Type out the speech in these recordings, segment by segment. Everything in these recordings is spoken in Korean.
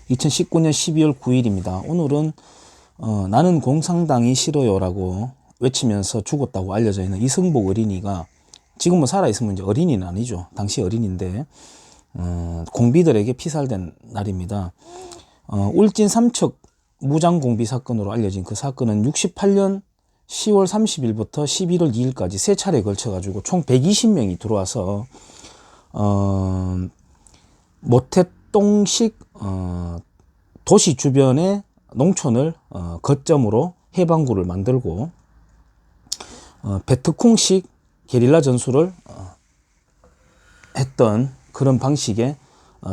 2019년 12월 9일입니다. 오늘은 나는 공산당이 싫어요라고 외치면서 죽었다고 알려져 있는 이승복 어린이가 지금은 살아있으면 이제 어린이는 아니죠. 당시 어린이인데 공비들에게 피살된 날입니다. 울진 삼척 무장공비 사건으로 알려진 그 사건은 68년 10월 30일부터 11월 2일까지 세 차례에 걸쳐가지고 총 120명이 들어와서 모태똥식 도시 주변의 농촌을 거점으로 해방구를 만들고 베트콩식 게릴라 전술을 했던 그런 방식의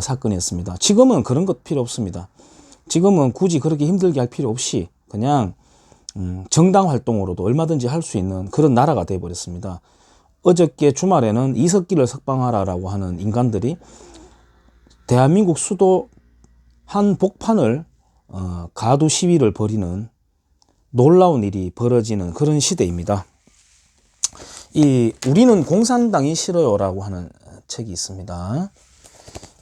사건이었습니다. 지금은 그런 것 필요 없습니다. 지금은 굳이 그렇게 힘들게 할 필요 없이 그냥 정당 활동으로도 얼마든지 할 수 있는 그런 나라가 되어버렸습니다. 어저께 주말에는 이석기를 석방하라라고 하는 인간들이 대한민국 수도 한복판을 가두 시위를 벌이는 놀라운 일이 벌어지는 그런 시대입니다. 우리는 공산당이 싫어요라고 하는 책이 있습니다.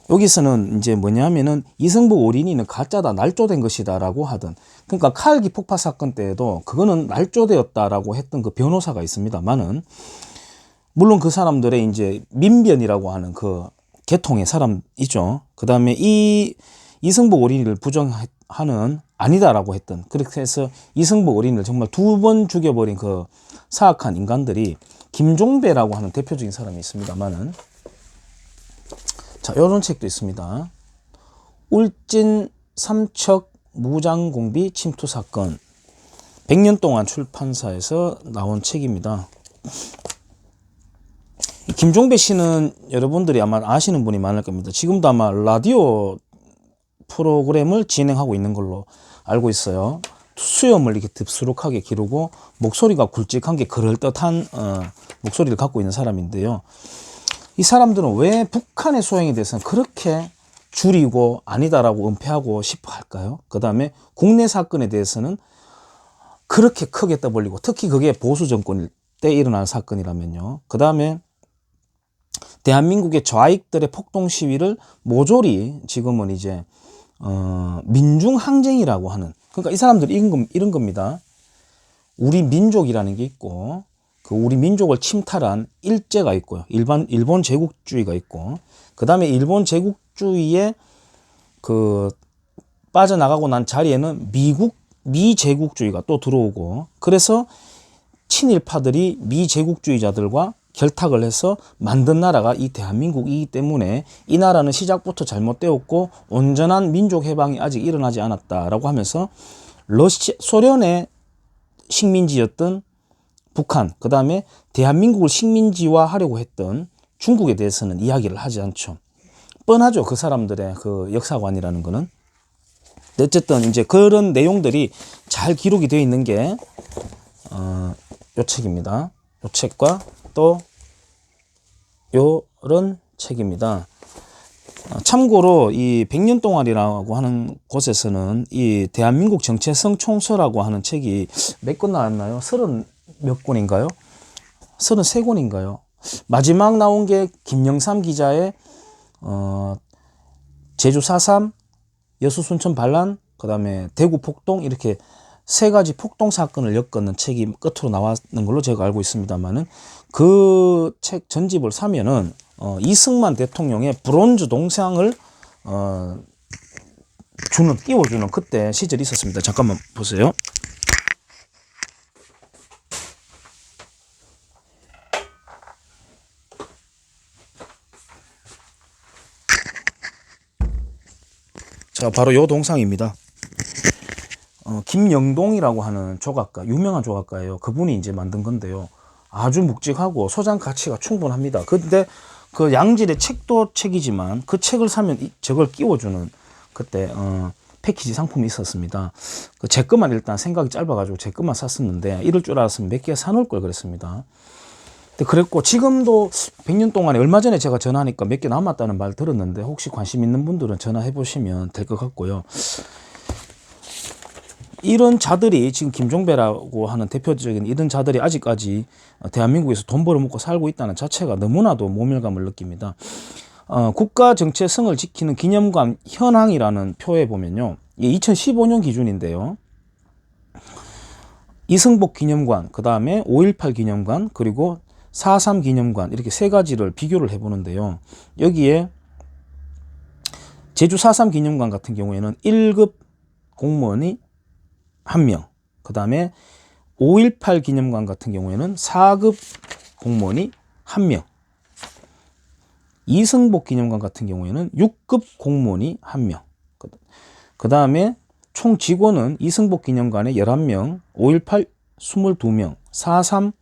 여기서는 이제 뭐냐면은 이승복 어린이는 가짜다, 날조된 것이다라고 하던, 그러니까 칼기 폭파 사건 때에도 그거는 날조되었다라고 했던 그 변호사가 있습니다만은, 물론 그 사람들의 이제 민변이라고 하는 그 계통의 사람이죠. 그 다음에 이 이승복 어린이를 부정하는 아니다라고 했던, 그렇게 해서 이승복 어린이를 정말 2번 죽여버린 그 사악한 인간들이 김종배라고 하는 대표적인 사람이 있습니다만은, 자, 이런 책도 있습니다. 울진 삼척 무장공비 침투 사건. 100년 동안 출판사에서 나온 책입니다. 김종배 씨는 여러분들이 아마 아시는 분이 많을 겁니다. 지금도 아마 라디오 프로그램을 진행하고 있는 걸로 알고 있어요. 수염을 이렇게 듭수룩하게 기르고 목소리가 굵직한 게 그럴듯한 목소리를 갖고 있는 사람인데요. 이 사람들은 왜 북한의 소행에 대해서는 그렇게 줄이고 아니다라고 은폐하고 싶어 할까요? 그 다음에 국내 사건에 대해서는 그렇게 크게 떠벌리고, 특히 그게 보수 정권 때 일어난 사건이라면요. 그 다음에 대한민국의 좌익들의 폭동 시위를 모조리 지금은 이제 민중항쟁이라고 하는, 그러니까 이 사람들이 이런 겁니다. 우리 민족이라는 게 있고, 그 우리 민족을 침탈한 일제가 있고요. 일본 제국주의가 있고, 그 다음에 일본 제국주의에 그 빠져나가고 난 자리에는 미제국주의가 또 들어오고, 그래서 친일파들이 미제국주의자들과 결탁을 해서 만든 나라가 이 대한민국이기 때문에 이 나라는 시작부터 잘못되었고 온전한 민족 해방이 아직 일어나지 않았다라고 하면서 소련의 식민지였던 북한, 그 다음에 대한민국을 식민지화 하려고 했던 중국에 대해서는 이야기를 하지 않죠. 뻔하죠. 그 사람들의 그 역사관이라는 거는. 어쨌든 이제 그런 내용들이 잘 기록이 되어 있는 게 요 책입니다. 요 책과 또 요런 책입니다. 참고로 이 100년 동안이라고 하는 곳에서는 이 대한민국 정체성 총서라고 하는 책이 몇 권 나왔나요? 30 몇 권인가요? 33권인가요? 마지막 나온 게 김영삼 기자의 제주 4.3, 여수 순천 반란, 그 다음에 대구 폭동, 이렇게 3가지 폭동 사건을 엮는 책이 끝으로 나왔는 걸로 제가 알고 있습니다만은, 그 책 전집을 사면은 이승만 대통령의 브론즈 동상을 띄워주는 그때 시절이 있었습니다. 잠깐만 보세요. 자, 바로 요 동상입니다. 김영동이라고 하는 조각가, 유명한 조각가예요. 그분이 이제 만든 건데요. 아주 묵직하고 소장 가치가 충분합니다. 근데 그 양질의 책도 책이지만 그 책을 사면 저걸 끼워주는 그때 패키지 상품이 있었습니다. 제 것만 일단 생각이 짧아가지고 제 것만 샀었는데, 이럴 줄 알았으면 몇 개 사놓을 걸 그랬습니다. 근데 그랬고, 지금도 100년 동안에 얼마 전에 제가 전화하니까 몇 개 남았다는 말 들었는데, 혹시 관심 있는 분들은 전화해 보시면 될 것 같고요. 이런 자들이 지금 김종배라고 하는 대표적인 이런 자들이 아직까지 대한민국에서 돈 벌어먹고 살고 있다는 자체가 너무나도 모멸감을 느낍니다. 국가 정체성을 지키는 기념관 현황이라는 표에 보면요. 이게 2015년 기준인데요. 이승복 기념관, 그 다음에 5.18 기념관, 그리고 4.3 기념관 이렇게 세 가지를 비교를 해보는데요. 여기에 제주 4.3 기념관 같은 경우에는 1급 공무원이 1명, 그 다음에 5.18 기념관 같은 경우에는 4급 공무원이 1명, 이승복 기념관 같은 경우에는 6급 공무원이 1명, 그 다음에 총 직원은 이승복 기념관에 11명, 5.18 22명, 4.3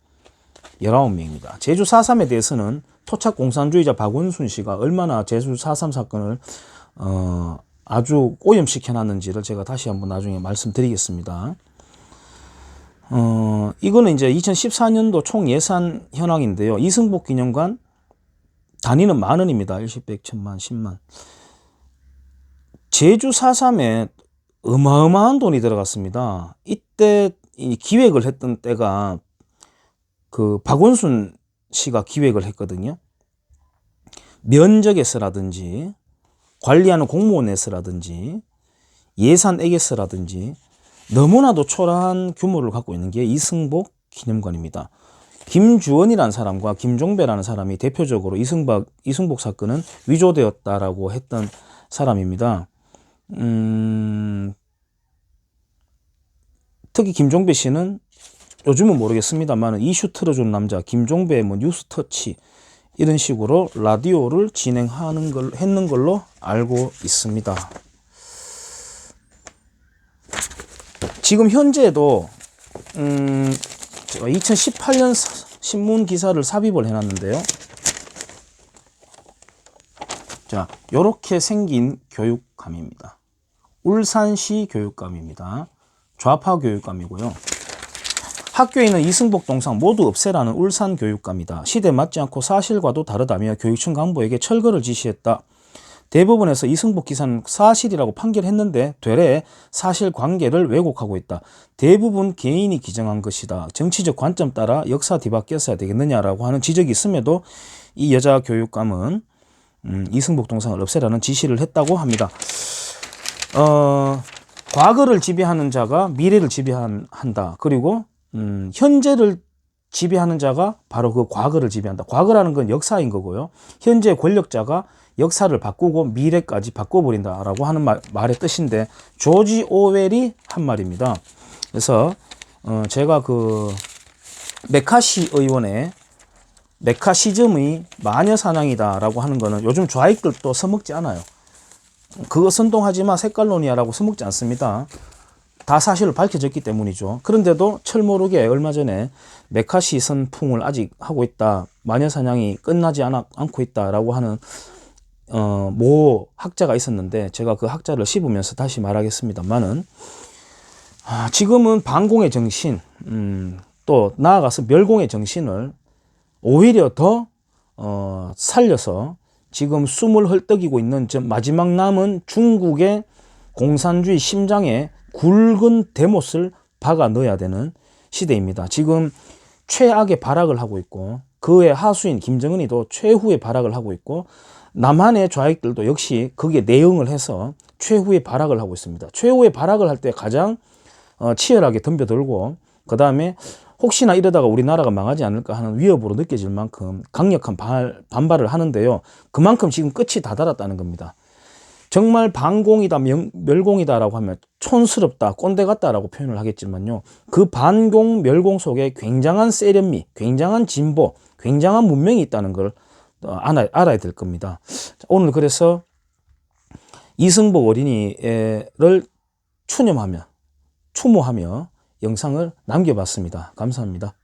19명입니다. 제주 4.3에 대해서는 토착 공산주의자 박원순 씨가 얼마나 제주 4.3 사건을 아주 오염시켜 놨는지를 제가 다시 한번 나중에 말씀드리겠습니다. 이거는 이제 2014년도 총 예산 현황인데요. 이승복 기념관 단위는 만원입니다. 일십, 백, 천만, 10만. 제주 4.3에 어마어마한 돈이 들어갔습니다. 이때 이 기획을 했던 때가 그 박원순 씨가 기획을 했거든요. 면적에서라든지 관리하는 공무원에서라든지 예산액에서라든지 너무나도 초라한 규모를 갖고 있는 게 이승복 기념관입니다. 김주원이라는 사람과 김종배라는 사람이 대표적으로 이승복 사건은 위조되었다라고 했던 사람입니다. 특히 김종배 씨는 요즘은 모르겠습니다만 이슈 틀어준 남자 김종배 뭐 뉴스터치 이런 식으로 라디오를 했는 걸로 알고 있습니다. 지금 현재도 제가 2018년 신문 기사를 삽입을 해놨는데요. 자, 요렇게 생긴 교육감입니다. 울산시 교육감입니다. 좌파 교육감이고요. 학교에 있는 이승복 동상 모두 없애라는 울산 교육감이다. 시대에 맞지 않고 사실과도 다르다며 교육청 간부에게 철거를 지시했다. 대법원에서 이승복 기사는 사실이라고 판결했는데 되레 사실관계를 왜곡하고 있다. 대부분 개인이 기정한 것이다. 정치적 관점 따라 역사 뒤바뀌었어야 되겠느냐라고 하는 지적이 있음에도 이 여자 교육감은 이승복 동상을 없애라는 지시를 했다고 합니다. 과거를 지배하는 자가 미래를 지배한다. 그리고 현재를 지배하는 자가 바로 그 과거를 지배한다. 과거라는 건 역사인 거고요. 현재 권력자가 역사를 바꾸고 미래까지 바꿔버린다라고 하는 말의 뜻인데 조지 오웰이 한 말입니다. 그래서 제가 그 메카시 의원의 메카시즘의 마녀사냥이다라고 하는 거는 요즘 좌익들도 써먹지 않아요. 그거 선동하지마 색깔론이야라고 써먹지 않습니다. 다 사실을 밝혀졌기 때문이죠. 그런데도 철모르게 얼마 전에 메카시 선풍을 아직 하고 있다. 마녀사냥이 끝나지 않고 있다라고 하는 모 학자가 있었는데 제가 그 학자를 씹으면서 다시 말하겠습니다만은 지금은 반공의 정신 또 나아가서 멸공의 정신을 오히려 더 살려서 지금 숨을 헐떡이고 있는 마지막 남은 중국의 공산주의 심장에 굵은 대못을 박아 넣어야 되는 시대입니다. 지금 최악의 발악을 하고 있고 그의 하수인 김정은이도 최후의 발악을 하고 있고 남한의 좌익들도 역시 거기에 내응을 해서 최후의 발악을 하고 있습니다. 최후의 발악을 할 때 가장 치열하게 덤벼들고 그 다음에 혹시나 이러다가 우리나라가 망하지 않을까 하는 위협으로 느껴질 만큼 강력한 반발을 하는데요. 그만큼 지금 끝이 다 달았다는 겁니다. 정말 반공이다, 멸공이다라고 하면 촌스럽다, 꼰대 같다라고 표현을 하겠지만요. 그 반공, 멸공 속에 굉장한 세련미, 굉장한 진보, 굉장한 문명이 있다는 걸 알아야 될 겁니다. 오늘 그래서 이승복 어린이를 추모하며 영상을 남겨봤습니다. 감사합니다.